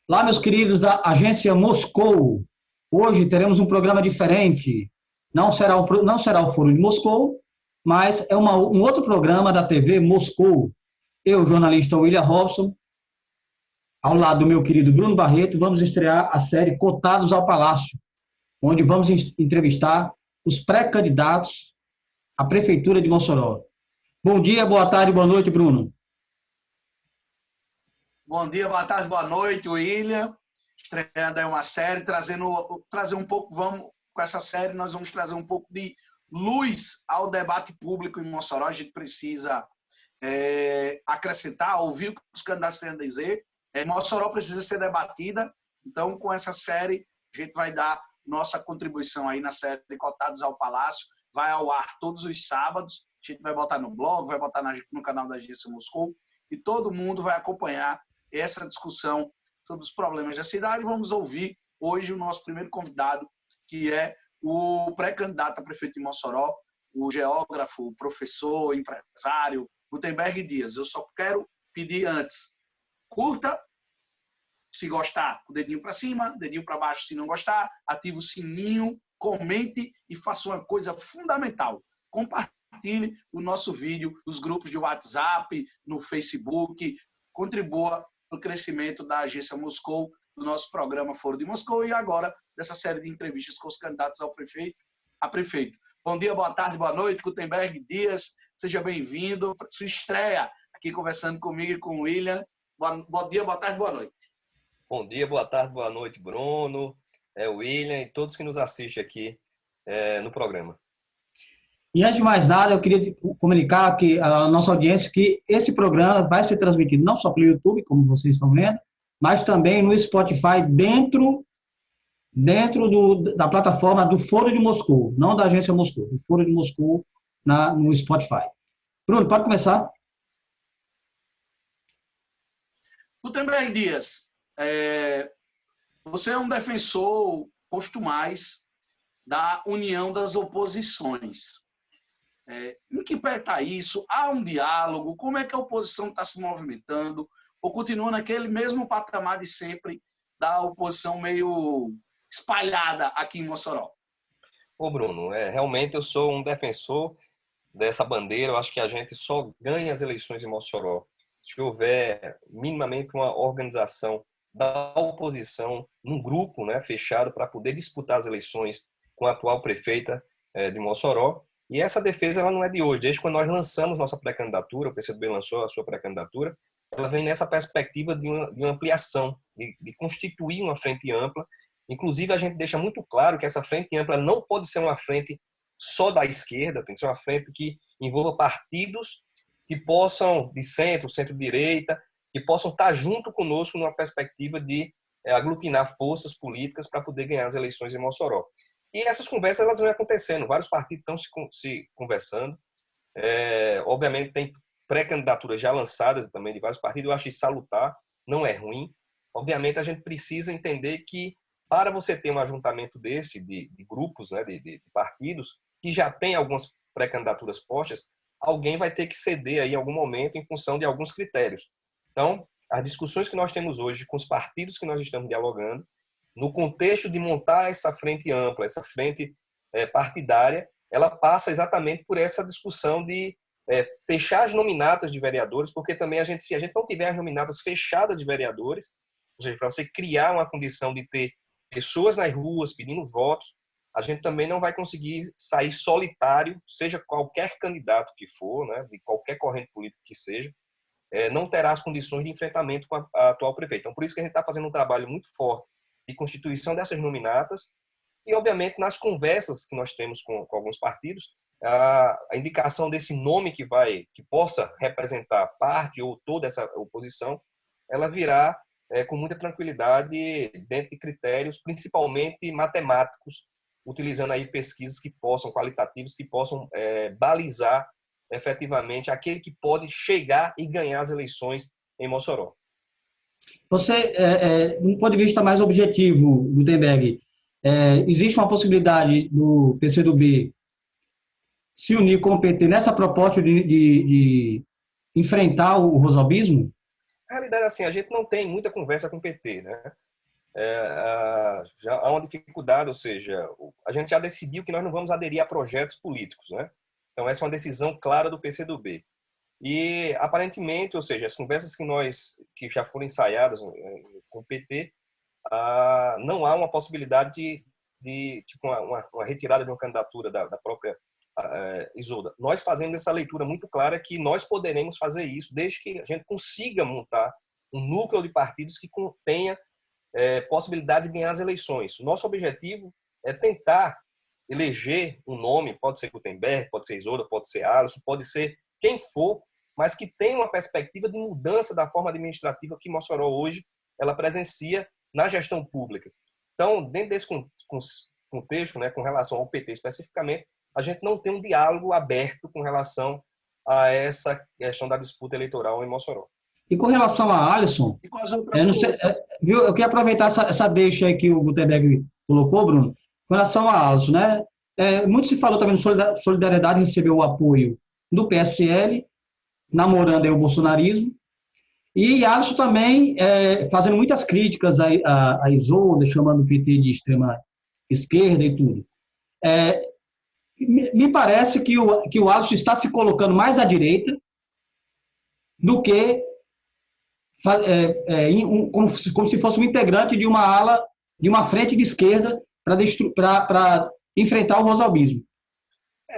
Olá, meus queridos da agência Moscou. Hoje teremos um programa diferente. Não será o Foro de Moscou, mas é um outro programa da TV Moscou. Eu, jornalista William Robson, ao lado do meu querido Bruno Barreto, vamos estrear a série Cotados ao Palácio, onde vamos entrevistar os pré-candidatos à Prefeitura de Mossoró. Bom dia, boa tarde, boa noite, Bruno. Bom dia, boa tarde, boa noite, William. Estreando aí uma série, trazer um pouco, com essa série nós vamos trazer um pouco de luz ao debate público em Mossoró. A gente precisa acrescentar, ouvir o que os candidatos têm a dizer. Mossoró precisa ser debatida, então com essa série a gente vai dar nossa contribuição aí na série Cotados ao Palácio. Vai ao ar todos os sábados, a gente vai botar no blog, vai botar no canal da Agência Moscou, e todo mundo vai acompanhar essa discussão sobre os problemas da cidade. Vamos ouvir hoje o nosso primeiro convidado, que é o pré-candidato a prefeito de Mossoró, o geógrafo, o professor, empresário, Gutenberg Dias. Eu só quero pedir antes, curta, se gostar, o dedinho para cima, dedinho para baixo se não gostar, ative o sininho, comente e faça uma coisa fundamental. Compartilhe o nosso vídeo nos grupos de WhatsApp, no Facebook, contribua para o crescimento da agência Moscou, do nosso programa Foro de Moscou e agora dessa série de entrevistas com os candidatos a prefeito. Bom dia, boa tarde, boa noite, Gutenberg Dias, seja bem-vindo para sua estreia aqui conversando comigo e com o William. Bom dia, boa tarde, boa noite. Bom dia, boa tarde, boa noite, Bruno, William e todos que nos assistem aqui no programa. E antes de mais nada, eu queria comunicar aqui à nossa audiência que esse programa vai ser transmitido não só pelo YouTube, como vocês estão vendo, mas também no Spotify dentro da plataforma do Foro de Moscou, não da agência Moscou, do Foro de Moscou no Spotify. Bruno, pode começar? Gutenberg Dias, você é um defensor posto mais da união das oposições. Em que pé está isso? Há um diálogo? Como é que a oposição está se movimentando? Ou continua naquele mesmo patamar de sempre da oposição meio espalhada aqui em Mossoró? Ô Bruno, realmente eu sou um defensor dessa bandeira. Eu acho que a gente só ganha as eleições em Mossoró se houver minimamente uma organização da oposição num grupo, né, fechado para poder disputar as eleições com a atual prefeita de Mossoró. E essa defesa ela não é de hoje. Desde quando nós lançamos nossa pré-candidatura, o PCdoB lançou a sua pré-candidatura, ela vem nessa perspectiva de uma ampliação, de constituir uma frente ampla. Inclusive, a gente deixa muito claro que essa frente ampla não pode ser uma frente só da esquerda, tem que ser uma frente que envolva partidos que possam, de centro, centro-direita, que possam estar junto conosco numa perspectiva de aglutinar forças políticas para poder ganhar as eleições em Mossoró. E essas conversas elas vão acontecendo, vários partidos estão se conversando. Obviamente tem pré-candidaturas já lançadas também de vários partidos, eu acho isso salutar, não é ruim. Obviamente a gente precisa entender que para você ter um ajuntamento desse, de grupos, né, de partidos, que já tem algumas pré-candidaturas postas, alguém vai ter que ceder aí em algum momento em função de alguns critérios. Então, as discussões que nós temos hoje com os partidos que nós estamos dialogando, no contexto de montar essa frente ampla, essa frente partidária, ela passa exatamente por essa discussão de fechar as nominatas de vereadores, porque também se a gente não tiver as nominatas fechadas de vereadores, ou seja, para você criar uma condição de ter pessoas nas ruas pedindo votos, a gente também não vai conseguir sair solitário, seja qualquer candidato que for, né, de qualquer corrente política que seja, não terá as condições de enfrentamento com a atual prefeita. Então, por isso que a gente está fazendo um trabalho muito forte de constituição dessas nominatas e, obviamente, nas conversas que nós temos com alguns partidos, a indicação desse nome que possa representar parte ou toda essa oposição, ela virá com muita tranquilidade dentro de critérios, principalmente matemáticos, utilizando aí pesquisas qualitativas, que possam balizar efetivamente aquele que pode chegar e ganhar as eleições em Mossoró. Você, de um ponto de vista mais objetivo, Gutenberg, existe uma possibilidade do PCdoB se unir com o PT nessa proposta de enfrentar o rosalbismo? A realidade é assim, a gente não tem muita conversa com o PT, né? Já há uma dificuldade, ou seja, a gente já decidiu que nós não vamos aderir a projetos políticos, né? Então essa é uma decisão clara do PCdoB. E aparentemente, ou seja, as conversas que já foram ensaiadas com o PT, não há uma possibilidade de tipo, uma retirada de uma candidatura da própria Isolda. Nós fazemos essa leitura muito clara que nós poderemos fazer isso desde que a gente consiga montar um núcleo de partidos que tenha possibilidade de ganhar as eleições. O nosso objetivo é tentar eleger um nome, pode ser Gutenberg, pode ser Isolda, pode ser Alisson, pode ser quem for, mas que tenha uma perspectiva de mudança da forma administrativa que Mossoró hoje ela presencia na gestão pública. Então, dentro desse contexto, né, com relação ao PT especificamente, a gente não tem um diálogo aberto com relação a essa questão da disputa eleitoral em Mossoró. E com relação a Alisson, E com as outras não sei, viu, eu queria aproveitar essa deixa aí que o Gutenberg colocou, Bruno, com relação a Alisson, né? Muito se falou também de Solidariedade, recebeu o apoio do PSL, namorando aí o bolsonarismo, e Alisson também fazendo muitas críticas a Isolda, chamando o PT de extrema esquerda e tudo. Me parece que o Alisson está se colocando mais à direita do que como se fosse um integrante de uma ala, de uma frente de esquerda para enfrentar o rosalbismo.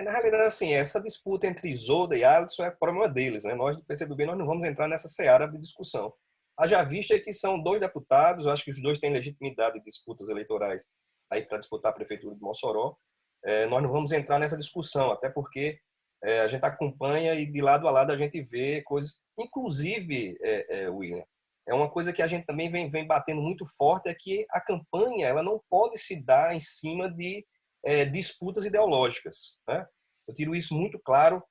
Na realidade, assim, essa disputa entre Isolda e Alisson é problema deles, né? Nós do PCdoB nós não vamos entrar nessa seara de discussão. Haja vista que são 2 deputados, eu acho que os 2 têm legitimidade de disputas eleitorais aí para disputar a prefeitura de Mossoró. Nós não vamos entrar nessa discussão, até porque a gente acompanha e de lado a lado a gente vê coisas, inclusive, William, é uma coisa que a gente também vem batendo muito forte, é que a campanha ela não pode se dar em cima de disputas ideológicas, né? Eu tiro isso muito claro.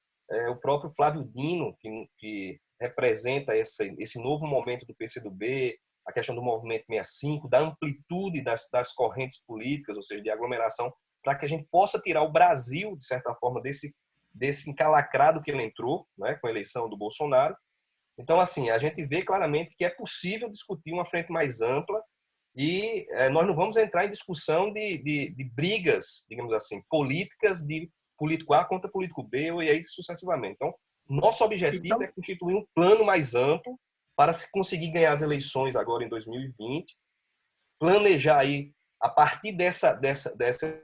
O próprio Flávio Dino, que representa esse novo momento do PCdoB, a questão do movimento 65, da amplitude das correntes políticas, ou seja, de aglomeração, para que a gente possa tirar o Brasil, de certa forma, desse encalacrado que ele entrou, né, com a eleição do Bolsonaro. Então, assim, a gente vê claramente que é possível discutir uma frente mais ampla e nós não vamos entrar em discussão de brigas, digamos assim, políticas de político A contra político B e aí sucessivamente. Então, nosso objetivo é constituir um plano mais amplo para se conseguir ganhar as eleições agora em 2020, planejar aí, a partir dessa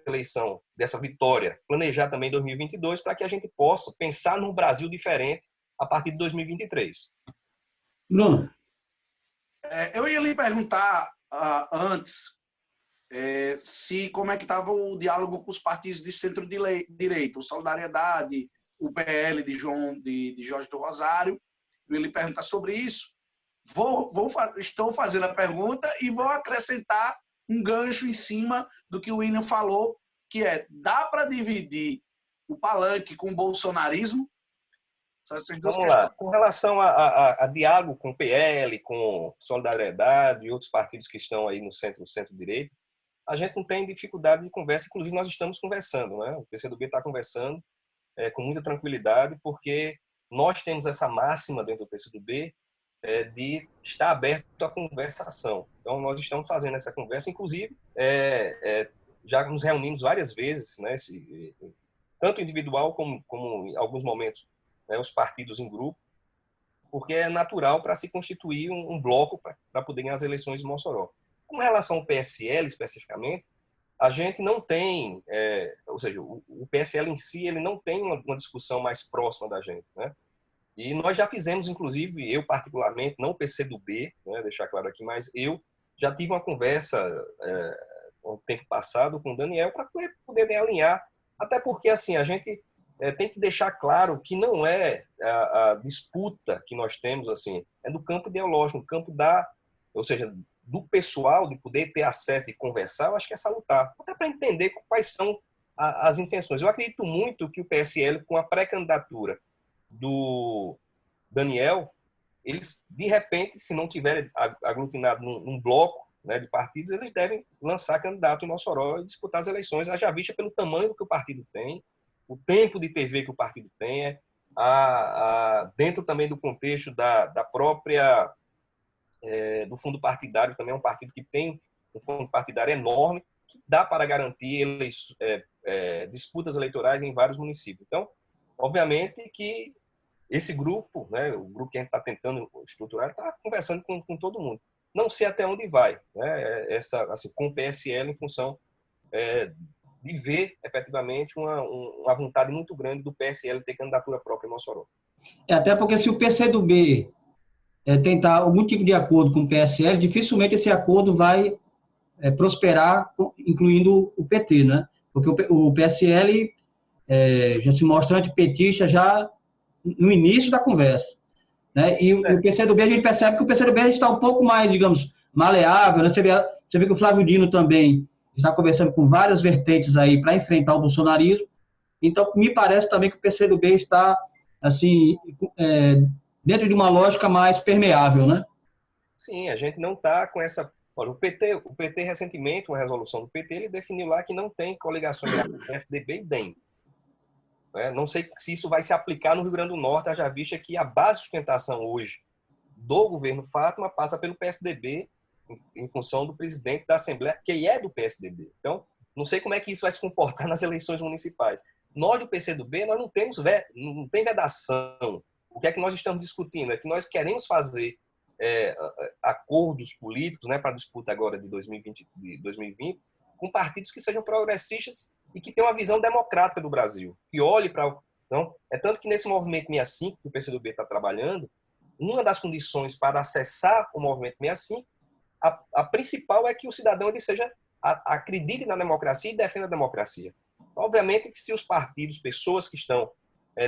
eleição, dessa vitória, planejar também 2022 para que a gente possa pensar num Brasil diferente a partir de 2023. Bruno. Eu ia lhe perguntar antes como é que estava o diálogo com os partidos de centro-direita, o Solidariedade, o PL de Jorge do Rosário. Eu ia lhe perguntar sobre isso. Estou fazendo a pergunta e vou acrescentar um gancho em cima do que o William falou, que dá para dividir o palanque com o bolsonarismo? Vamos lá. Com relação a diálogo com o PL, com Solidariedade e outros partidos que estão aí no centro-direita, a gente não tem dificuldade de conversa, inclusive nós estamos conversando, né? O PCdoB está conversando com muita tranquilidade, porque nós temos essa máxima dentro do PCdoB de estar aberto à conversação. Então, nós estamos fazendo essa conversa, inclusive, já nos reunimos várias vezes, né? Tanto individual como em alguns momentos, né, os partidos em grupo, porque é natural para se constituir um bloco para poder ganhar as eleições em Mossoró. Com relação ao PSL, especificamente, a gente não tem, ou seja, o PSL em si, ele não tem uma discussão mais próxima da gente, né? E nós já fizemos, inclusive, eu particularmente, não o PCdoB, né, deixar claro aqui, mas eu já tive uma conversa no tempo passado com o Daniel para poder alinhar, até porque, assim, a gente tem que deixar claro que não é a disputa que nós temos, assim, é do campo ideológico, do campo ou seja, do pessoal, de poder ter acesso, de conversar, eu acho que é salutar, até para entender quais são as intenções. Eu acredito muito que o PSL, com a pré-candidatura do Daniel, eles, de repente, se não tiverem aglutinado num bloco, né, de partidos, eles devem lançar candidato em Mossoró e disputar as eleições, haja vista pelo tamanho que o partido tem, o tempo de TV que o partido tem, dentro também do contexto da própria do fundo partidário, também é um partido que tem um fundo partidário enorme, que dá para garantir disputas eleitorais em vários municípios. Então, obviamente que esse grupo, né, o grupo que a gente está tentando estruturar, está conversando com todo mundo. Não sei até onde vai, né, assim, com o PSL, em função de ver, efetivamente, uma vontade muito grande do PSL ter candidatura própria em Mossoró. Até porque se o PCdoB tentar algum tipo de acordo com o PSL, dificilmente esse acordo vai prosperar, incluindo o PT, né? Porque o PSL já se mostra antipetista já no início da conversa, né? E o PCdoB, a gente percebe que o PCdoB está um pouco mais, digamos, maleável, né? Você vê que o Flávio Dino também está conversando com várias vertentes aí para enfrentar o bolsonarismo. Então, me parece também que o PCdoB está, assim, dentro de uma lógica mais permeável, né? Sim, a gente não está com essa... Olha, o PT recentemente, uma resolução do PT, ele definiu lá que não tem coligações entre PSDB e DEM. Não sei se isso vai se aplicar no Rio Grande do Norte, haja vista que a base de sustentação hoje do governo Fátima passa pelo PSDB, em função do presidente da Assembleia, que é do PSDB. Então, não sei como é que isso vai se comportar nas eleições municipais. Nós, do PCdoB, nós não tem vedação. O que é que nós estamos discutindo? É que nós queremos fazer acordos políticos, né, para a disputa agora de 2020, com partidos que sejam progressistas e que tenham uma visão democrática do Brasil. Que olhe para... Não? É tanto que nesse movimento 65, que o PCdoB está trabalhando, uma das condições para acessar o movimento 65, a principal é que o cidadão ele acredite na democracia e defenda a democracia. Obviamente que se os partidos, pessoas que estão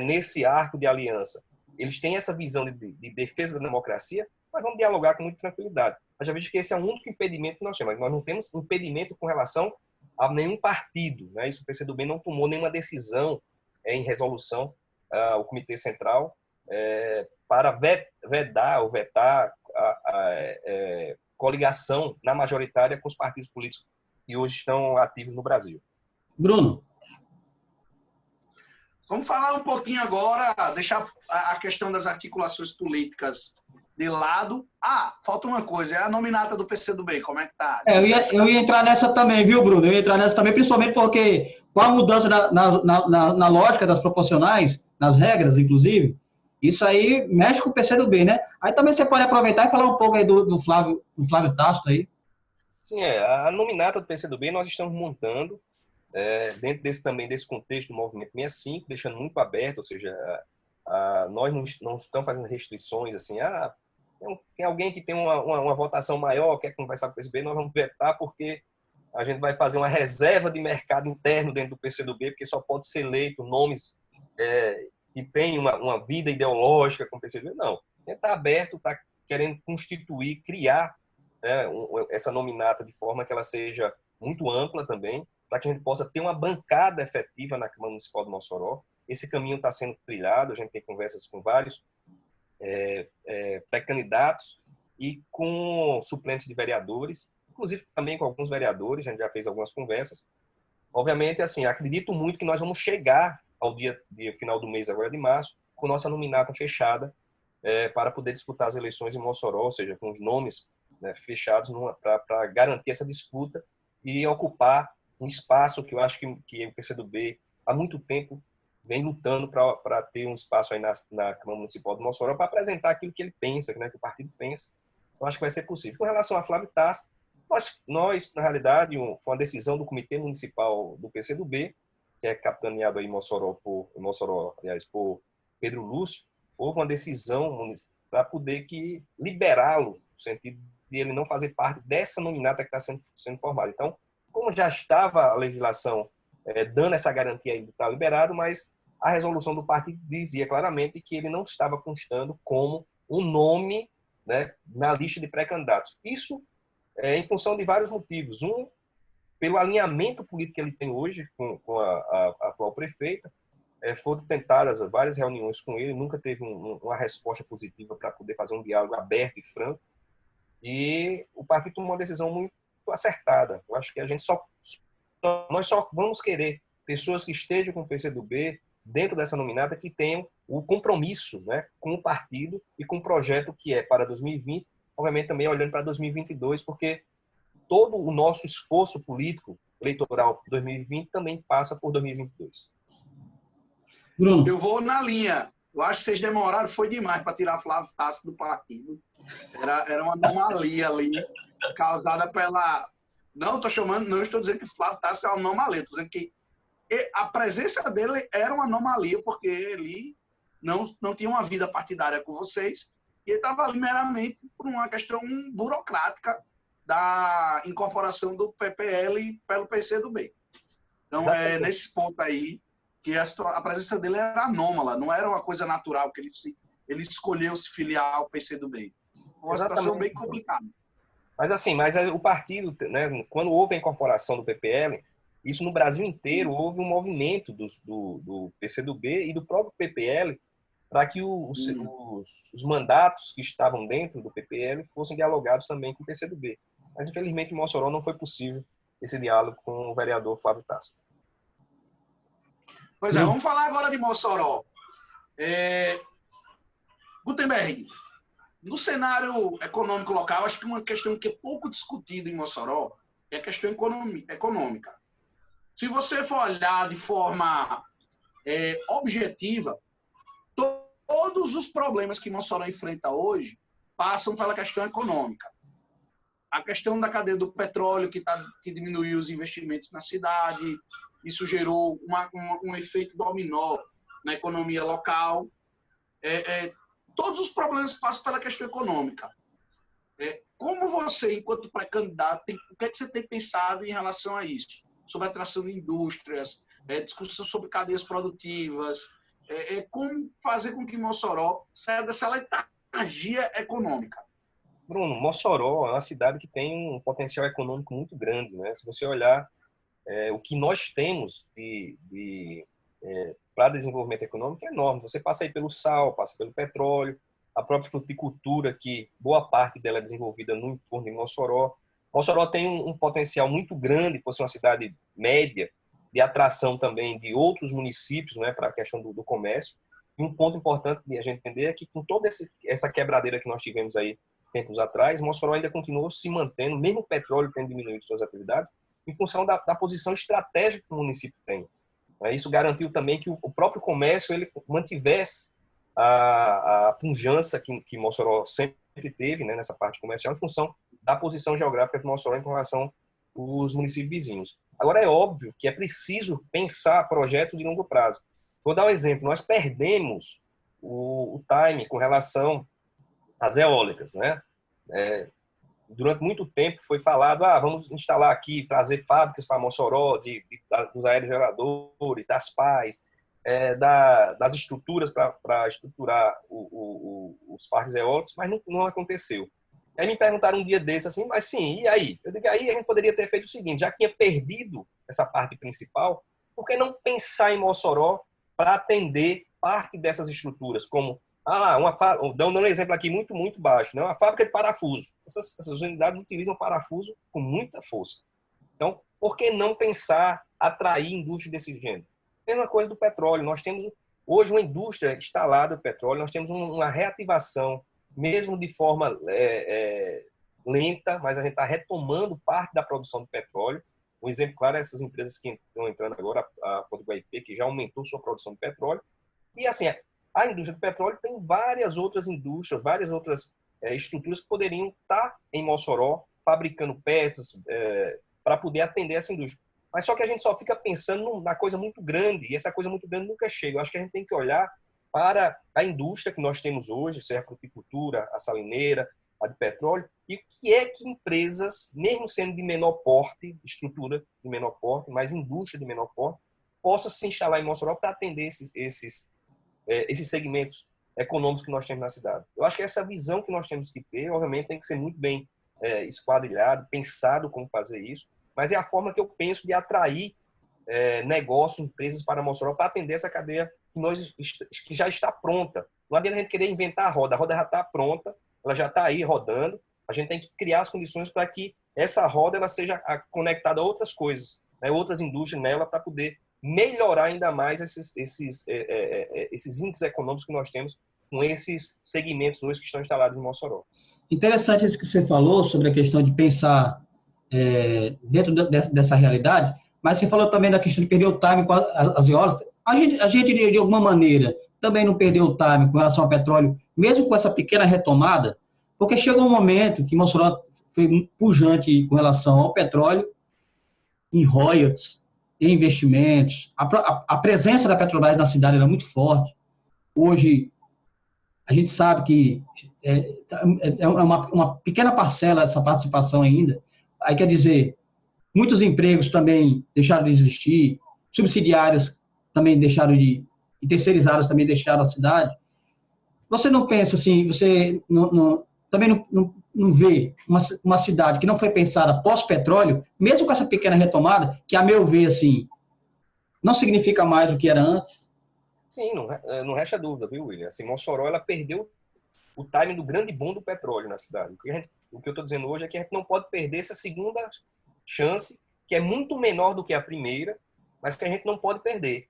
nesse arco de aliança, eles têm essa visão de defesa da democracia, nós vamos dialogar com muita tranquilidade. Mas já vejo que esse é o único impedimento que nós temos. Nós não temos impedimento com relação a nenhum partido, né? Isso o PCdoB não tomou nenhuma decisão em resolução ao Comitê Central para vedar ou vetar a coligação na majoritária com os partidos políticos que hoje estão ativos no Brasil. Bruno. Vamos falar um pouquinho agora, deixar a questão das articulações políticas de lado. Falta uma coisa, é a nominata do PCdoB, como é que tá? Eu ia entrar nessa também, viu, Bruno? Eu ia entrar nessa também, principalmente porque com a mudança na lógica das proporcionais, nas regras, inclusive, isso aí mexe com o PCdoB, né? Aí também você pode aproveitar e falar um pouco aí do Flávio Tasto aí. Sim, a nominata do PCdoB nós estamos montando dentro desse contexto do Movimento 65, deixando muito aberto, ou seja, nós não estamos fazendo restrições assim, tem alguém que tem uma votação maior, quer conversar com o PCdoB, nós vamos vetar porque a gente vai fazer uma reserva de mercado interno dentro do PCdoB, porque só pode ser eleito nomes que têm uma vida ideológica com o PCdoB. Não, a gente está aberto, está querendo constituir, criar essa nominata de forma que ela seja muito ampla também, para que a gente possa ter uma bancada efetiva na Câmara Municipal de Mossoró. Esse caminho está sendo trilhado, a gente tem conversas com vários pré-candidatos e com suplentes de vereadores, inclusive também com alguns vereadores, a gente já fez algumas conversas. Obviamente, assim, acredito muito que nós vamos chegar ao dia final do mês, agora de março, com nossa nominata fechada para poder disputar as eleições em Mossoró, ou seja, com os nomes fechados para garantir essa disputa e ocupar um espaço que eu acho que o PCdoB há muito tempo vem lutando para ter um espaço aí na Câmara Municipal de Mossoró para apresentar aquilo que ele pensa, né, que o partido pensa. Eu acho que vai ser possível. Com relação a Flávio Tasso, nós, na realidade, foi uma decisão do Comitê Municipal do PCdoB, que é capitaneado aí em Mossoró, aliás, por Pedro Lúcio, houve uma decisão para poder liberá-lo, no sentido de ele não fazer parte dessa nominata que está sendo formada. Então, como já estava a legislação dando essa garantia aí de estar liberado, mas a resolução do partido dizia claramente que ele não estava constando como um nome, né, na lista de pré-candidatos. Isso em função de vários motivos. Um, pelo alinhamento político que ele tem hoje com a atual prefeita. Foram tentadas várias reuniões com ele, nunca teve uma resposta positiva para poder fazer um diálogo aberto e franco. E o partido tomou uma decisão muito acertada. Eu acho que nós só vamos querer pessoas que estejam com o PCdoB dentro dessa nominata, que tenham o compromisso, né, com o partido e com o projeto que é para 2020 obviamente também olhando para 2022, porque todo o nosso esforço político eleitoral de 2020 também passa por 2022. Bruno. Eu vou na linha. Eu acho que vocês demoraram, foi demais para tirar Flávio Tasso do partido. Era uma anomalia ali, causada pela... Não estou dizendo que Flávio Tasso é uma anomalia, estou dizendo que a presença dele era uma anomalia, porque ele não tinha uma vida partidária com vocês, e ele estava ali meramente por uma questão burocrática da incorporação do PPL pelo PCdoB. Então, é nesse ponto aí que a presença dele era anômala, não era uma coisa natural que ele escolheu se filiar ao PCdoB. Uma situação bem complicada. Mas assim, o partido, né, quando houve a incorporação do PPL, isso no Brasil inteiro houve um movimento do PCdoB e do próprio PPL para que os mandatos que estavam dentro do PPL fossem dialogados também com o PCdoB. Mas, infelizmente, em Mossoró não foi possível esse diálogo com o vereador Flávio Tasso. Pois é, vamos falar agora de Mossoró. Gutenberg, no cenário econômico local, acho que uma questão que é pouco discutida em Mossoró é a questão econômica. Se você for olhar de forma objetiva, todos os problemas que Mossoró enfrenta hoje passam pela questão econômica. A questão da cadeia do petróleo, que diminuiu os investimentos na cidade, isso gerou um efeito dominó na economia local. Todos os problemas passam pela questão econômica. Como você, enquanto pré-candidato, o que é que você tem pensado em relação a isso? Sobre a atração de indústrias, discussão sobre cadeias produtivas, como fazer com que Mossoró saia dessa letargia econômica? Bruno, Mossoró é uma cidade que tem um potencial econômico muito grande, né? Se você olhar o que nós temos para desenvolvimento econômico é enorme. Você passa aí pelo sal, passa pelo petróleo, a própria fruticultura, que boa parte dela é desenvolvida no entorno de Mossoró. Mossoró tem um potencial muito grande, por ser uma cidade média, de atração também de outros municípios, né, para a questão do comércio. E um ponto importante de a gente entender é que, com toda essa quebradeira que nós tivemos aí tempos atrás, Mossoró ainda continuou se mantendo, mesmo o petróleo tendo diminuído suas atividades, em função da posição estratégica que o município tem. Isso garantiu também que o próprio comércio ele mantivesse a pujança que Mossoró sempre teve, né, nessa parte comercial, em função da posição geográfica de Mossoró em relação aos municípios vizinhos. Agora, é óbvio que é preciso pensar projetos de longo prazo. Vou dar um exemplo. Nós perdemos o time com relação às eólicas, né? Durante muito tempo foi falado, vamos instalar aqui, trazer fábricas para Mossoró, dos aerogeradores, das pás, das estruturas para estruturar os parques eólicos, mas não aconteceu. Aí me perguntaram um dia desse assim, mas sim, e aí? Eu digo, aí a gente poderia ter feito o seguinte, já que tinha perdido essa parte principal, por que não pensar em Mossoró para atender parte dessas estruturas, como dando um exemplo aqui muito, muito baixo, né? Uma fábrica de parafuso. Essas unidades utilizam parafuso com muita força. Então, por que não pensar, atrair indústria desse gênero? Mesma coisa do petróleo. Nós temos hoje uma indústria instalada do petróleo, nós temos uma reativação, mesmo de forma lenta, mas a gente está retomando parte da produção do petróleo. Um exemplo claro é essas empresas que estão entrando agora, a Potiguar IP, que já aumentou sua produção de petróleo. E assim, a indústria do petróleo tem várias outras indústrias, várias outras estruturas que poderiam estar em Mossoró, fabricando peças para poder atender essa indústria. Mas só que a gente só fica pensando na coisa muito grande, e essa coisa muito grande nunca chega. Eu acho que a gente tem que olhar para a indústria que nós temos hoje, seja a fruticultura, a salineira, a de petróleo, e o que é que empresas, mesmo sendo de menor porte, estrutura de menor porte, mas indústria de menor porte, possa se instalar em Mossoró para atender esses segmentos econômicos que nós temos na cidade. Eu acho que essa visão que nós temos que ter, obviamente, tem que ser muito bem esquadrilhado, pensado como fazer isso, mas é a forma que eu penso de atrair negócios, empresas para Mossoró para atender essa cadeia que já está pronta. Não adianta a gente querer inventar a roda já está pronta, ela já está aí rodando, a gente tem que criar as condições para que essa roda ela seja conectada a outras coisas, né, outras indústrias nela, para poder melhorar ainda mais esses índices econômicos que nós temos com esses segmentos hoje que estão instalados em Mossoró. Interessante isso que você falou sobre a questão de pensar dentro dessa realidade, mas você falou também da questão de perder o time com as eólicas. A gente, de alguma maneira, também não perdeu o time com relação ao petróleo, mesmo com essa pequena retomada, porque chegou um momento que Mossoró foi pujante com relação ao petróleo, em royalties, em investimentos. A presença da Petrobras na cidade era muito forte. Hoje, a gente sabe que é uma pequena parcela dessa participação ainda. Aí quer dizer, muitos empregos também deixaram de existir, subsidiárias também deixaram e terceirizadas também deixaram a cidade. Você não pensa assim, você também não vê uma cidade que não foi pensada pós-petróleo, mesmo com essa pequena retomada, que, a meu ver, assim, não significa mais do que era antes? Sim, não resta dúvida, viu, William? Assim, Mossoró, ela perdeu o timing do grande boom do petróleo na cidade. O que eu estou dizendo hoje é que a gente não pode perder essa segunda chance, que é muito menor do que a primeira, mas que a gente não pode perder.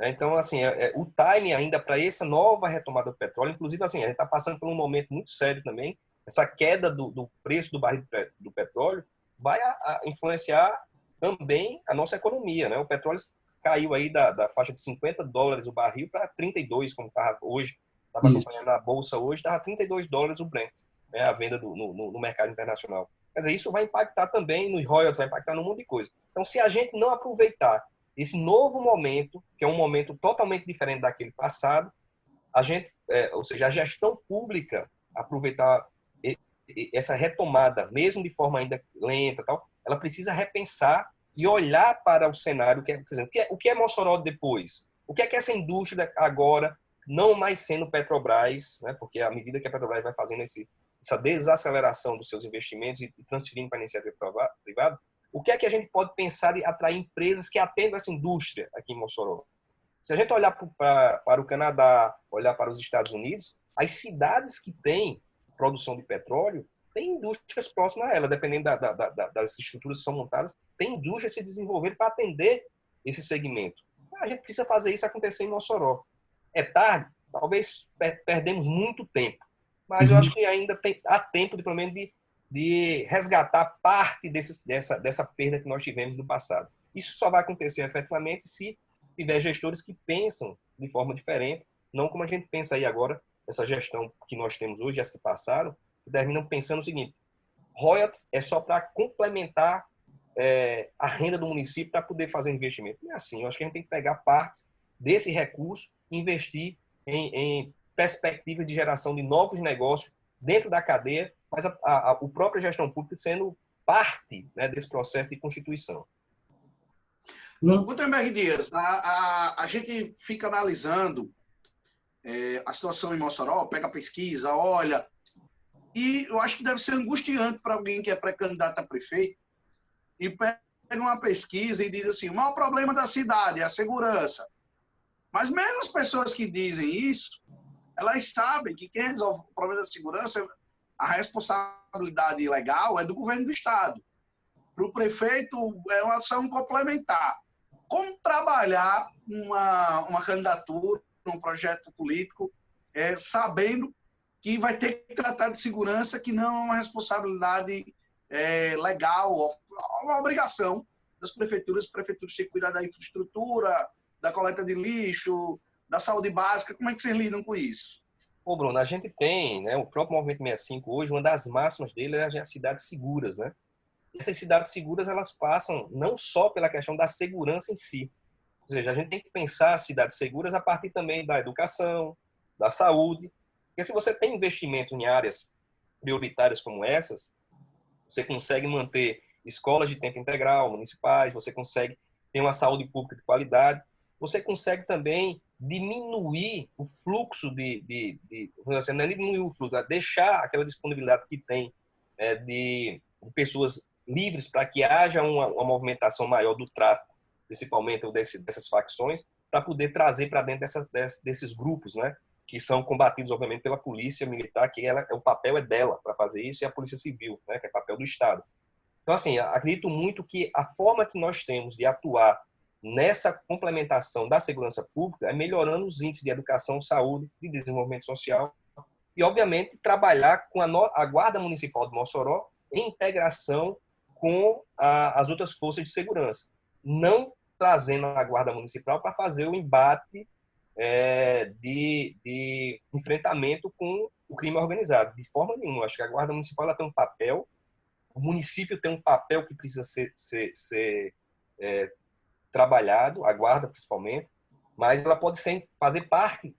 Então, assim, o time ainda para essa nova retomada do petróleo, inclusive, assim, a gente está passando por um momento muito sério também. Essa queda do preço do barril do petróleo vai influenciar também a nossa economia, né? O petróleo caiu aí da faixa de $50 o barril para 32, como estava hoje. Estava Isso. acompanhando a bolsa hoje, estava $32 o Brent, né? A venda no mercado internacional. Quer dizer, isso vai impactar também nos royalties, vai impactar num monte de coisa. Então, se a gente não aproveitar esse novo momento, que é um momento totalmente diferente daquele passado, a gente, ou seja, a gestão pública aproveitar essa retomada, mesmo de forma ainda lenta, tal, ela precisa repensar e olhar para o cenário, por exemplo, o que é Mossoró depois? O que é essa indústria agora, não mais sendo Petrobras, né, porque à medida que a Petrobras vai fazendo essa desaceleração dos seus investimentos e transferindo para a iniciativa privada, o que é que a gente pode pensar de atrair empresas que atendam essa indústria aqui em Mossoró? Se a gente olhar para o Canadá, olhar para os Estados Unidos, as cidades que têm produção de petróleo têm indústrias próximas a ela, dependendo das estruturas que são montadas, tem indústrias se desenvolvendo para atender esse segmento. A gente precisa fazer isso acontecer em Mossoró. É tarde? Talvez perdemos muito tempo, mas eu acho que ainda há tempo, pelo menos, de resgatar parte dessa perda que nós tivemos no passado. Isso só vai acontecer efetivamente se tiver gestores que pensam de forma diferente, não como a gente pensa aí agora, essa gestão que nós temos hoje, as que passaram, que terminam pensando o seguinte: royalty é só para complementar a renda do município para poder fazer investimento. Não é assim. Eu acho que a gente tem que pegar parte desse recurso e investir em perspectiva de geração de novos negócios dentro da cadeia, mas a própria gestão pública sendo parte, né, desse processo de constituição. Gutenberg Dias, a gente fica analisando a situação em Mossoró, pega a pesquisa, olha, e eu acho que deve ser angustiante para alguém que é pré-candidato a prefeito e pega uma pesquisa e diz assim: o maior problema da cidade é a segurança. Mas mesmo as pessoas que dizem isso, elas sabem que quem resolve o problema da segurança, a responsabilidade legal é do governo do estado. Para o prefeito é uma ação complementar. Como trabalhar uma candidatura, um projeto político, sabendo que vai ter que tratar de segurança, que não é uma responsabilidade legal, uma obrigação das prefeituras. As prefeituras têm que cuidar da infraestrutura, da coleta de lixo, da saúde básica. Como é que vocês lidam com isso? Ô, Bruno, a gente tem, né, o próprio Movimento 65 hoje, uma das máximas dele é as cidades seguras, né? Essas cidades seguras, elas passam não só pela questão da segurança em si. Ou seja, a gente tem que pensar as cidades seguras a partir também da educação, da saúde. Porque se você tem investimento em áreas prioritárias como essas, você consegue manter escolas de tempo integral, municipais, você consegue ter uma saúde pública de qualidade, você consegue também diminuir o fluxo vamos dizer, não é diminuir o fluxo, é deixar aquela disponibilidade que tem de pessoas livres para que haja uma movimentação maior do tráfico, principalmente dessas facções, para poder trazer para dentro desses grupos, né, que são combatidos, obviamente, pela polícia militar, que o papel é dela para fazer isso, e a polícia civil, né, que é papel do Estado. Então, assim, acredito muito que a forma que nós temos de atuar nessa complementação da segurança pública é melhorando os índices de educação, saúde, de desenvolvimento social e, obviamente, trabalhar com a Guarda Municipal de Mossoró em integração com as outras forças de segurança. Não trazendo a Guarda Municipal para fazer o embate de enfrentamento com o crime organizado. De forma nenhuma. Acho que a Guarda Municipal ela tem um papel, o município tem um papel que precisa ser trabalhado, a Guarda principalmente, mas ela pode fazer parte,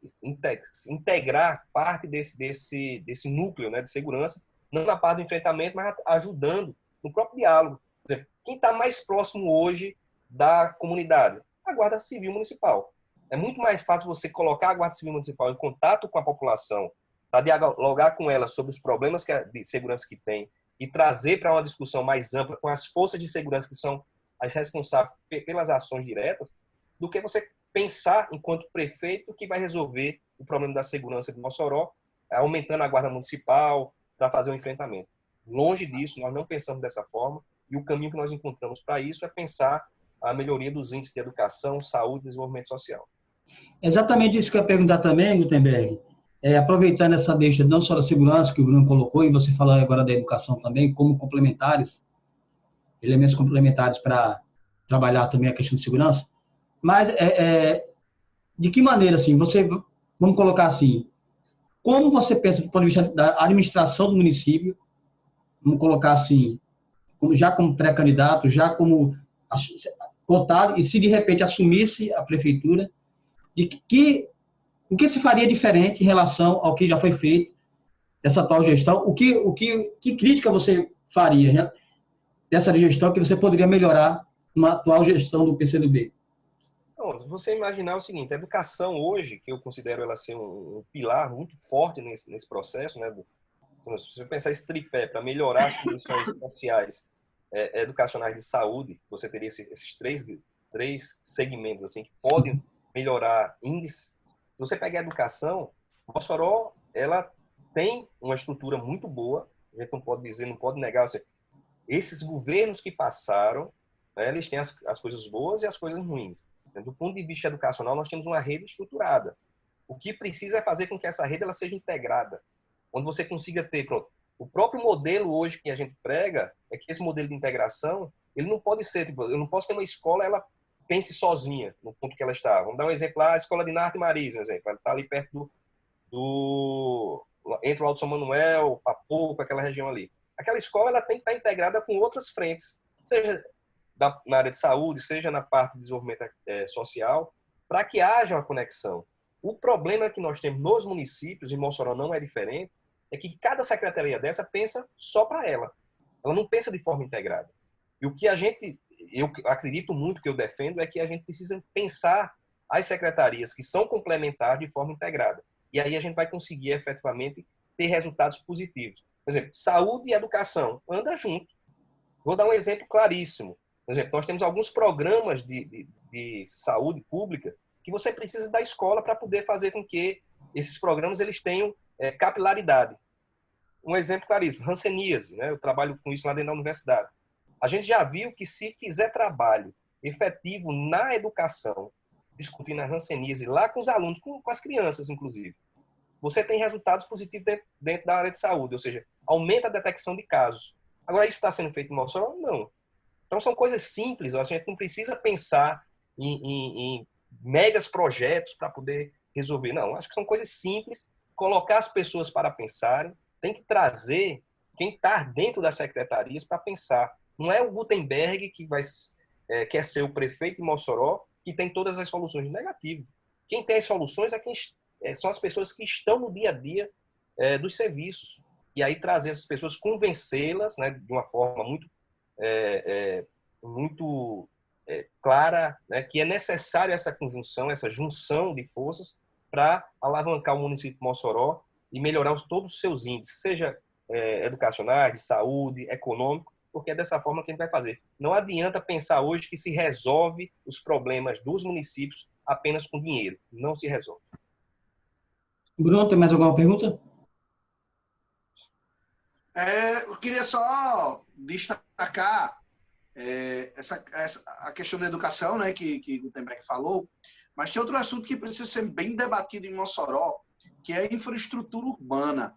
integrar parte desse núcleo, né, de segurança, não na parte do enfrentamento, mas ajudando no próprio diálogo. Por exemplo, quem está mais próximo hoje da comunidade? A Guarda Civil Municipal. É muito mais fácil você colocar a Guarda Civil Municipal em contato com a população, para dialogar com ela sobre os problemas de segurança que tem e trazer para uma discussão mais ampla com as forças de segurança que são as responsáveis pelas ações diretas, do que você pensar, enquanto prefeito, que vai resolver o problema da segurança de Mossoró, aumentando a Guarda Municipal para fazer um enfrentamento. Longe disso, nós não pensamos dessa forma, e o caminho que nós encontramos para isso é pensar a melhoria dos índices de educação, saúde e desenvolvimento social. Exatamente isso que eu ia perguntar também, Gutenberg. Aproveitando essa deixa não só da segurança que o Bruno colocou, e você falou agora da educação também, como complementares, elementos complementares para trabalhar também a questão de segurança, mas de que maneira, assim, vamos colocar assim, como você pensa do ponto de vista da administração do município, vamos colocar assim, já como pré-candidato, já como cotado, e se de repente assumisse a prefeitura, o que se faria diferente em relação ao que já foi feito dessa atual gestão? Que crítica você faria, né, dessa gestão que você poderia melhorar na atual gestão do PCdoB? Não, você imaginar o seguinte, a educação hoje, que eu considero ela ser um pilar muito forte nesse processo, né? Se você pensar esse tripé para melhorar as condições sociais, educacionais de saúde, você teria esses três segmentos assim, que podem melhorar índices. Se você pegar a educação, Mossoró ela tem uma estrutura muito boa, a gente não pode dizer, não pode negar, assim, esses governos que passaram, né, eles têm as coisas boas e as coisas ruins. Do ponto de vista educacional, nós temos uma rede estruturada. O que precisa é fazer com que essa rede ela seja integrada, onde você consiga ter, o próprio modelo hoje que a gente prega é que esse modelo de integração, ele não pode ser, tipo, eu não posso ter uma escola, ela pense sozinha no ponto que ela está. Vamos dar um exemplo lá, a escola de Narte Maris, um exemplo. Ela está ali perto entre o Alto São Manuel, Papoco, aquela região ali. Aquela escola ela tem que estar integrada com outras frentes, seja na área de saúde, seja na parte de desenvolvimento social, para que haja uma conexão. O problema que nós temos nos municípios, e Mossoró não é diferente, é que cada secretaria dessa pensa só para ela. Ela não pensa de forma integrada. E o que eu acredito muito, que eu defendo, é que a gente precisa pensar as secretarias que são complementares de forma integrada. E aí a gente vai conseguir efetivamente ter resultados positivos. Por exemplo, saúde e educação andam junto. Vou dar um exemplo claríssimo. Por exemplo, nós temos alguns programas de saúde pública que você precisa da escola para poder fazer com que esses programas eles tenham capilaridade. Um exemplo claríssimo, hanseníase, né? Eu trabalho com isso lá dentro da universidade. A gente já viu que se fizer trabalho efetivo na educação, discutindo a hanseníase lá com os alunos, com as crianças, inclusive, você tem resultados positivos dentro da área de saúde, ou seja, aumenta a detecção de casos. Agora, isso está sendo feito em Mossoró? Não. Então, são coisas simples, a gente não precisa pensar em megas projetos para poder resolver. Não, acho que são coisas simples, colocar as pessoas para pensarem, tem que trazer quem está dentro das secretarias para pensar. Não é o Gutenberg que quer ser o prefeito de Mossoró que tem todas as soluções. Negativo. Quem tem as soluções são as pessoas que estão no dia a dia dos serviços. E aí trazer essas pessoas, convencê-las, né, de uma forma muito clara, né, que é necessário essa conjunção, essa junção de forças para alavancar o município de Mossoró e melhorar todos os seus índices, seja educacionais, de saúde, econômico, porque é dessa forma que a gente vai fazer. Não adianta pensar hoje que se resolve os problemas dos municípios apenas com dinheiro. Não se resolve. Bruno, tem mais alguma pergunta? Eu queria só destacar a questão da educação, né, que o Gutenberg falou, mas tem outro assunto que precisa ser bem debatido em Mossoró, que é a infraestrutura urbana.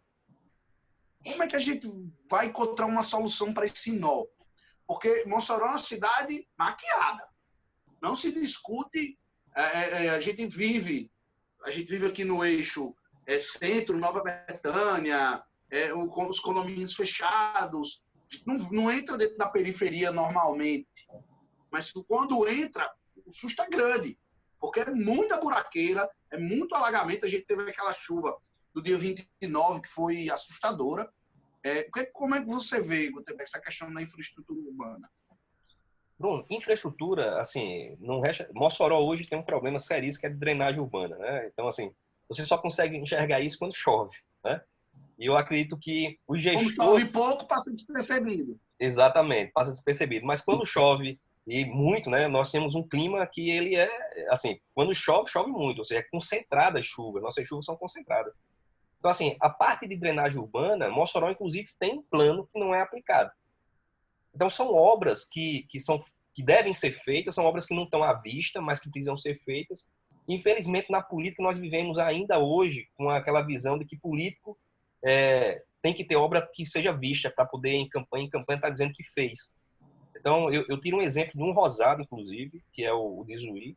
Como é que a gente vai encontrar uma solução para esse nó? Porque Mossoró é uma cidade maquiada. Não se discute, a gente vive aqui no eixo centro, Nova Betânia, os condomínios fechados, não entra dentro da periferia normalmente, mas quando entra, o susto é grande, porque é muita buraqueira, é muito alagamento. A gente teve aquela chuva do dia 29, que foi assustadora. Como é que você vê, Gutenberg, essa questão da infraestrutura urbana? Bruno, infraestrutura, assim, não resta... Mossoró hoje tem um problema seríssimo que é de drenagem urbana, né? Então, assim, você só consegue enxergar isso quando chove, né? E eu acredito que o gestor... Como chove pouco, passa despercebido. Exatamente, passa despercebido. Mas quando chove, e muito, né? Nós temos um clima que ele é, assim, quando chove, chove muito. Ou seja, é concentrada a chuva. Nossas chuvas são concentradas. Então, assim, a parte de drenagem urbana, Mossoró, inclusive, tem um plano que não é aplicado. Então, são obras que devem ser feitas, são obras que não estão à vista, mas que precisam ser feitas. Infelizmente, na política, nós vivemos ainda hoje com aquela visão de que político tem que ter obra que seja vista para poder, em campanha estar dizendo que fez. Então, eu tiro um exemplo de um Rosado, inclusive, que é o de Juí.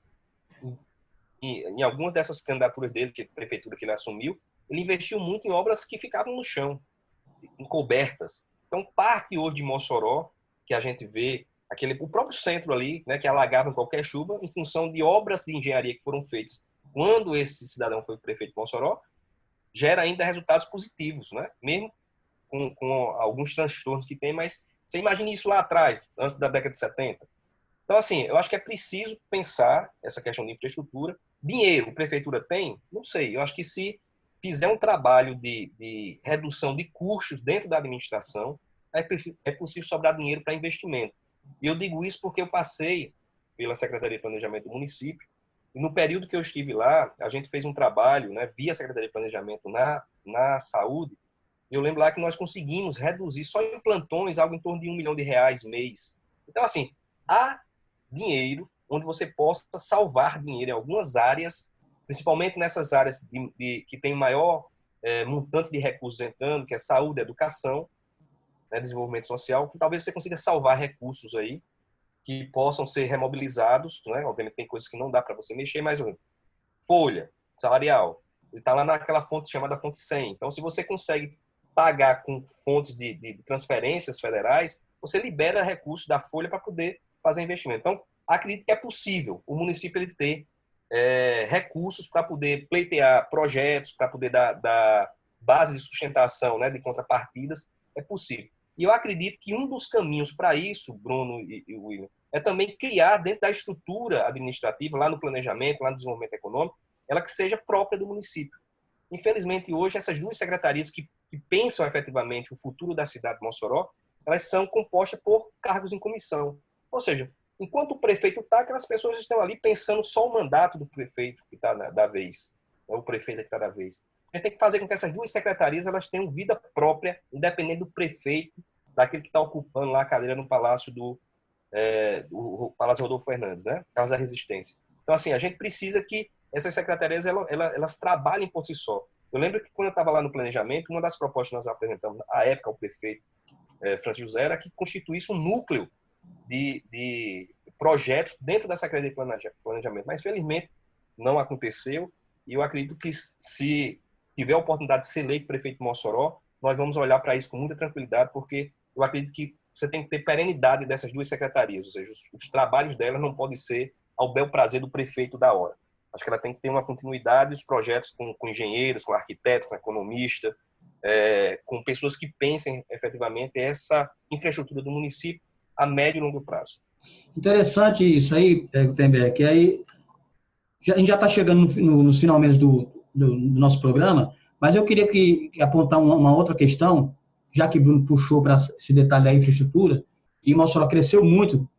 Em algumas dessas candidaturas dele, que a prefeitura que ele assumiu, ele investiu muito em obras que ficavam no chão, encobertas. Então, parte hoje de Mossoró, que a gente vê, o próprio centro ali, né, que alagava em qualquer chuva, em função de obras de engenharia que foram feitas quando esse cidadão foi prefeito de Mossoró, gera ainda resultados positivos, né? Mesmo com alguns transtornos que tem, mas você imagina isso lá atrás, antes da década de 70. Então, assim, eu acho que é preciso pensar essa questão de infraestrutura. Dinheiro, a prefeitura tem? Não sei. Eu acho que se fizer um trabalho de redução de custos dentro da administração, é possível sobrar dinheiro para investimento. E eu digo isso porque eu passei pela Secretaria de Planejamento do município, e no período que eu estive lá, a gente fez um trabalho, né, via Secretaria de Planejamento na saúde, e eu lembro lá que nós conseguimos reduzir só em plantões algo em torno de R$1 milhão mês. Então, assim, há dinheiro onde você possa salvar dinheiro em algumas áreas, principalmente nessas áreas que tem maior montante de recursos entrando, que é saúde, educação, né, desenvolvimento social, que talvez você consiga salvar recursos aí que possam ser remobilizados, né? Obviamente tem coisas que não dá para você mexer, mas folha salarial, ele está lá naquela fonte chamada fonte 100. Então, se você consegue pagar com fontes de transferências federais, você libera recursos da folha para poder fazer investimento. Então, acredito que é possível o município ele ter recursos para poder pleitear projetos, para poder dar base de sustentação, né, de contrapartidas, é possível. E eu acredito que um dos caminhos para isso, Bruno e William, é também criar dentro da estrutura administrativa, lá no planejamento, lá no desenvolvimento econômico, ela que seja própria do município. Infelizmente, hoje, essas duas secretarias que pensam efetivamente o futuro da cidade de Mossoró, elas são compostas por cargos em comissão. Ou seja, enquanto o prefeito está, aquelas pessoas estão ali pensando só o mandato do prefeito que está da vez, o prefeito que está da vez. A gente tem que fazer com que essas duas secretarias elas tenham vida própria, independente do prefeito, daquele que está ocupando lá a cadeira no Palácio do Palácio Rodolfo Fernandes, né? Casa da Resistência. Então, assim, a gente precisa que essas secretarias elas trabalhem por si só. Eu lembro que quando eu estava lá no planejamento, uma das propostas que nós apresentamos à época ao prefeito Francisco José era que constituísse um núcleo de projetos dentro da Secretaria de Planejamento. Mas, felizmente, não aconteceu. E eu acredito que se tiver a oportunidade de ser eleito prefeito de Mossoró, nós vamos olhar para isso com muita tranquilidade, porque eu acredito que você tem que ter perenidade dessas duas secretarias, ou seja, os trabalhos delas não podem ser ao bel prazer do prefeito da hora. Acho que ela tem que ter uma continuidade, os projetos com engenheiros, com arquitetos, com economistas, com pessoas que pensem efetivamente essa infraestrutura do município a médio e longo prazo. Interessante isso aí, Gutenberg, que aí a gente já está chegando nos finalmente do nosso programa, mas eu queria apontar uma outra questão, já que Bruno puxou para esse detalhe da infraestrutura, e Mossoró cresceu muito,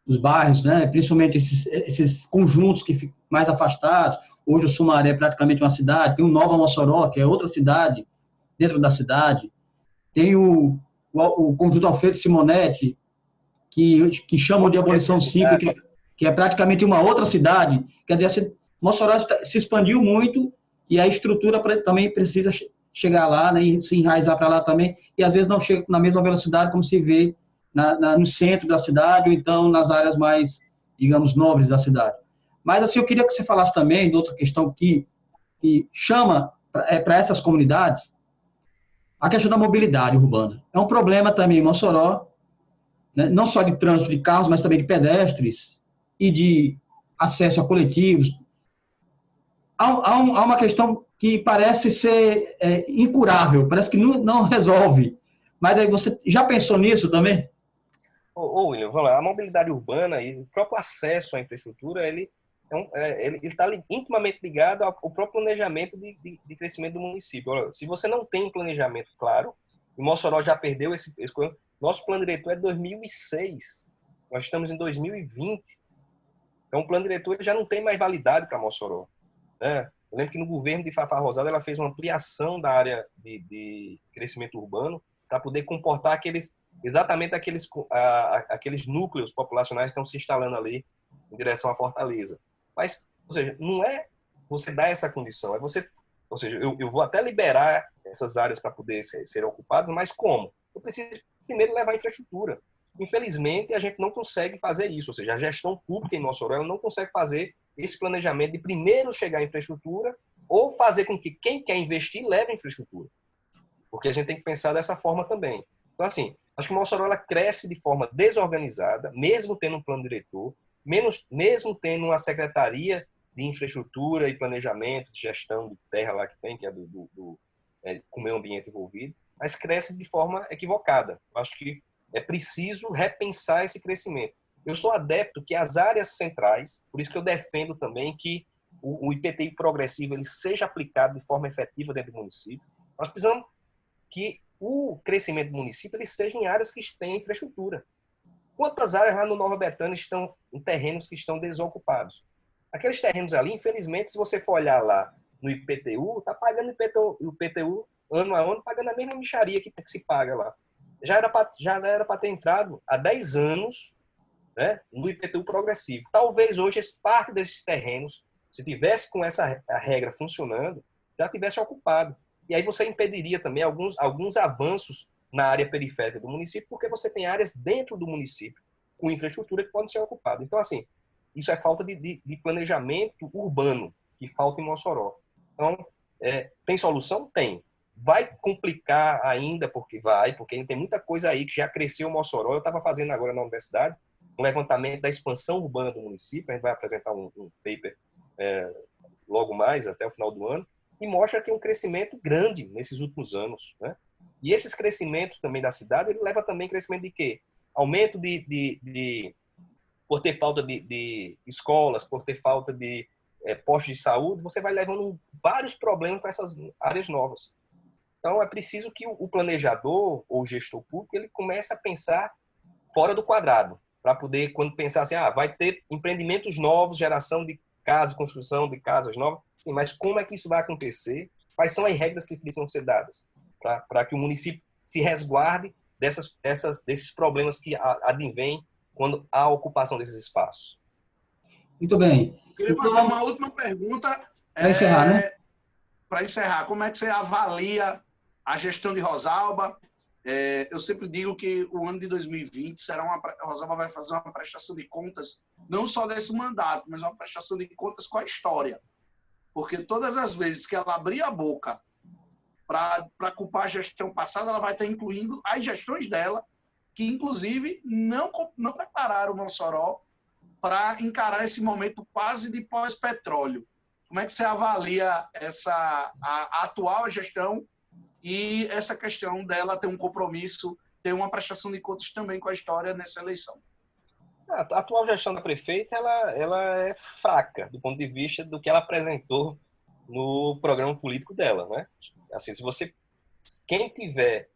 os bairros, né, principalmente esses conjuntos que ficam mais afastados. Hoje o Sumaré é praticamente uma cidade, tem o Nova Mossoró, que é outra cidade dentro da cidade, tem o conjunto Alfredo Simonetti, que chamam de Abolição Simples, que é praticamente uma outra cidade. Quer dizer, Mossoró se expandiu muito e a estrutura também precisa chegar lá, né, e se enraizar para lá também, e às vezes não chega na mesma velocidade como se vê no centro da cidade, ou então nas áreas mais, digamos, nobres da cidade. Mas, assim, eu queria que você falasse também de outra questão que chama para essas comunidades, a questão da mobilidade urbana. É um problema também em Mossoró, né, não só de trânsito de carros, mas também de pedestres e de acesso a coletivos. Há uma questão que parece ser incurável, parece que não resolve. Mas aí você já pensou nisso também? William, vamos lá. A mobilidade urbana e o próprio acesso à infraestrutura, ele está intimamente ligado ao próprio planejamento de crescimento do município. Olha, se você não tem um planejamento claro, o Mossoró já perdeu esse nosso plano diretor é de 2006, nós estamos em 2020, então o plano diretor já não tem mais validade para Mossoró, né? Eu lembro que no governo de Fafá Rosada ela fez uma ampliação da área de crescimento urbano para poder comportar exatamente aqueles núcleos populacionais que estão se instalando ali em direção à Fortaleza. Mas, ou seja, não é você dar essa condição, ou seja, eu vou até liberar essas áreas para poder serem ocupadas, mas como? Eu preciso primeiro levar infraestrutura. Infelizmente, a gente não consegue fazer isso, ou seja, a gestão pública em Mossoró não consegue fazer esse planejamento de primeiro chegar à infraestrutura ou fazer com que quem quer investir leve a infraestrutura. Porque a gente tem que pensar dessa forma também. Então, assim, acho que Mossoró ela cresce de forma desorganizada, mesmo tendo um plano diretor, mesmo tendo uma secretaria de infraestrutura e planejamento, de gestão de terra lá que tem, que é com o meio ambiente envolvido, mas cresce de forma equivocada. Acho que é preciso repensar esse crescimento. Eu sou adepto que as áreas centrais, por isso que eu defendo também que o IPTI progressivo ele seja aplicado de forma efetiva dentro do município. Nós precisamos que o crescimento do município ele seja em áreas que têm infraestrutura. Quantas áreas lá no Nova Betânia estão em terrenos que estão desocupados? Aqueles terrenos ali, infelizmente, se você for olhar lá no IPTU, está pagando o IPTU ano a ano, pagando a mesma mixaria que se paga lá. Já era para ter entrado há 10 anos, né, no IPTU progressivo. Talvez hoje parte desses terrenos, se tivesse com essa regra funcionando, já tivesse ocupado. E aí você impediria também alguns avanços na área periférica do município, porque você tem áreas dentro do município com infraestrutura que podem ser ocupadas. Então, assim, isso é falta de planejamento urbano que falta em Mossoró. Então, tem solução? Tem. Vai complicar ainda, porque tem muita coisa aí que já cresceu em Mossoró. Eu estava fazendo agora na universidade um levantamento da expansão urbana do município, a gente vai apresentar um paper logo mais, até o final do ano, e mostra que é um crescimento grande nesses últimos anos, né? E esses crescimentos também da cidade, ele leva também crescimento de quê? Aumento por ter falta de escolas, por ter falta de postos de saúde, você vai levando vários problemas para essas áreas novas. Então, é preciso que o planejador ou o gestor público ele comece a pensar fora do quadrado, para poder, quando pensar assim, vai ter empreendimentos novos, geração de casas, construção de casas novas, sim, mas como é que isso vai acontecer? Quais são as regras que precisam ser dadas para que o município se resguarde desses problemas que advêm quando há ocupação desses espaços? Muito bem. Eu queria fazer uma última pergunta. Para encerrar, né? Para encerrar, como é que você avalia a gestão de Rosalba? Eu sempre digo que o ano de 2020 Rosalba vai fazer uma prestação de contas, não só desse mandato, mas uma prestação de contas com a história. Porque todas as vezes que ela abrir a boca para culpar a gestão passada, ela vai estar incluindo as gestões dela, que inclusive não prepararam o Mossoró para encarar esse momento quase de pós-petróleo. Como é que você avalia a atual gestão e essa questão dela ter um compromisso, ter uma prestação de contas também com a história nessa eleição? A atual gestão da prefeita ela é fraca do ponto de vista do que ela apresentou no programa político dela, né? Assim, quem tiver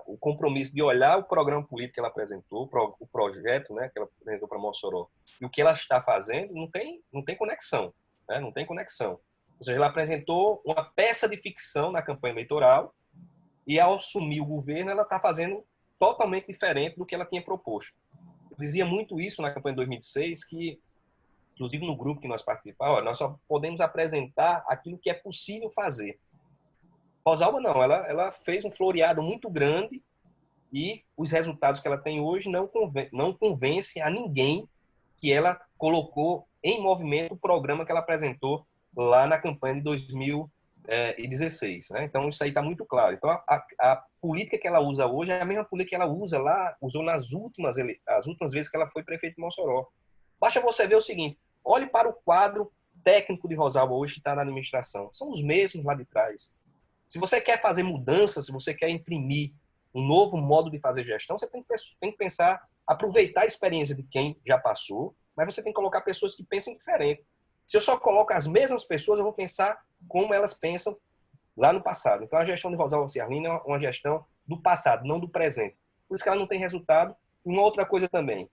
o compromisso de olhar o programa político que ela apresentou, o projeto, né, que ela apresentou para Mossoró, e o que ela está fazendo, não tem conexão, né? Não tem conexão. Ou seja, ela apresentou uma peça de ficção na campanha eleitoral e ao assumir o governo, ela está fazendo totalmente diferente do que ela tinha proposto. Eu dizia muito isso na campanha de 2006, que inclusive no grupo que nós participamos, nós só podemos apresentar aquilo que é possível fazer. Rosalba não, ela fez um floreado muito grande e os resultados que ela tem hoje não convencem a ninguém que ela colocou em movimento o programa que ela apresentou lá na campanha de 2016. Né? Então, isso aí está muito claro. Então, a política que ela usa hoje é a mesma política que ela usou as últimas vezes que ela foi prefeito de Mossoró. Basta você ver o seguinte, olhe para o quadro técnico de Rosalba hoje que está na administração. São os mesmos lá de trás. Se você quer fazer mudanças, se você quer imprimir um novo modo de fazer gestão, você tem que pensar, aproveitar a experiência de quem já passou, mas você tem que colocar pessoas que pensem diferente. Se eu só coloco as mesmas pessoas, eu vou pensar como elas pensam lá no passado. Então, a gestão de Rosalba Ciarline é uma gestão do passado, não do presente. Por isso que ela não tem resultado. E uma outra coisa também,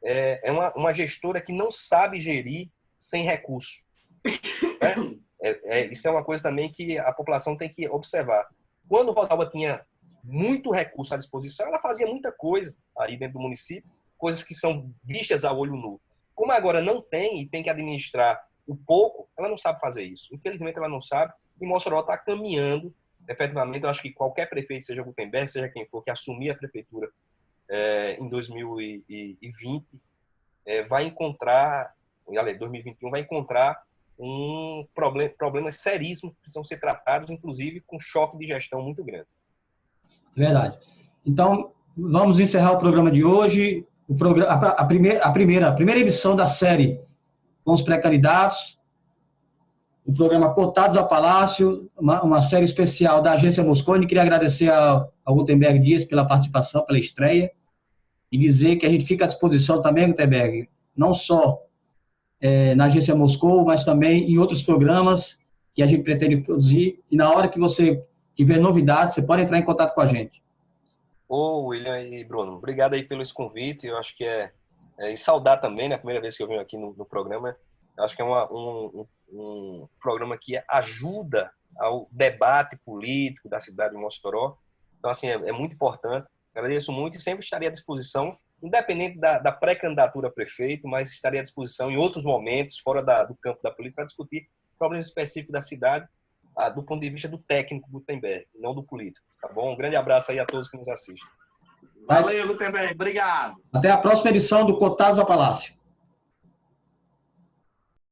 é uma gestora que não sabe gerir sem recurso. Né? Isso é uma coisa também que a população tem que observar. Quando Rosalba tinha muito recurso à disposição, ela fazia muita coisa aí dentro do município, coisas que são vistas a olho nu. Como agora não tem e tem que administrar o pouco, ela não sabe fazer isso. Infelizmente, ela não sabe. E Mossoró está caminhando, efetivamente. Eu acho que qualquer prefeito, seja Gutenberg, seja quem for, que assumir a prefeitura em 2020, vai encontrar, em 2021, vai encontrar problemas seríssimos que precisam ser tratados, inclusive com choque de gestão muito grande. Verdade. Então, vamos encerrar o programa de hoje. A primeira edição da série com os pré-candidatos. O programa Cotados ao Palácio, uma série especial da Agência Moscone. Queria agradecer ao Gutenberg Dias pela participação, pela estreia, e dizer que a gente fica à disposição também, Gutenberg, não só na Agência Moscou, mas também em outros programas que a gente pretende produzir. E na hora que você tiver novidades, você pode entrar em contato com a gente. William e Bruno, obrigado aí pelo esse convite. Eu acho que e saudar também, né, a primeira vez que eu venho aqui no programa. Eu acho que é um programa que ajuda ao debate político da cidade de Mossoró. Então, assim, é muito importante. Agradeço muito e sempre estarei à disposição, independente da pré-candidatura a prefeito, mas estarei à disposição em outros momentos, fora do campo da política, para discutir problemas específicos da cidade, do ponto de vista do técnico Gutenberg, não do político. Tá bom? Um grande abraço aí a todos que nos assistem. Valeu, Gutenberg. Obrigado. Até a próxima edição do Cotados ao Palácio.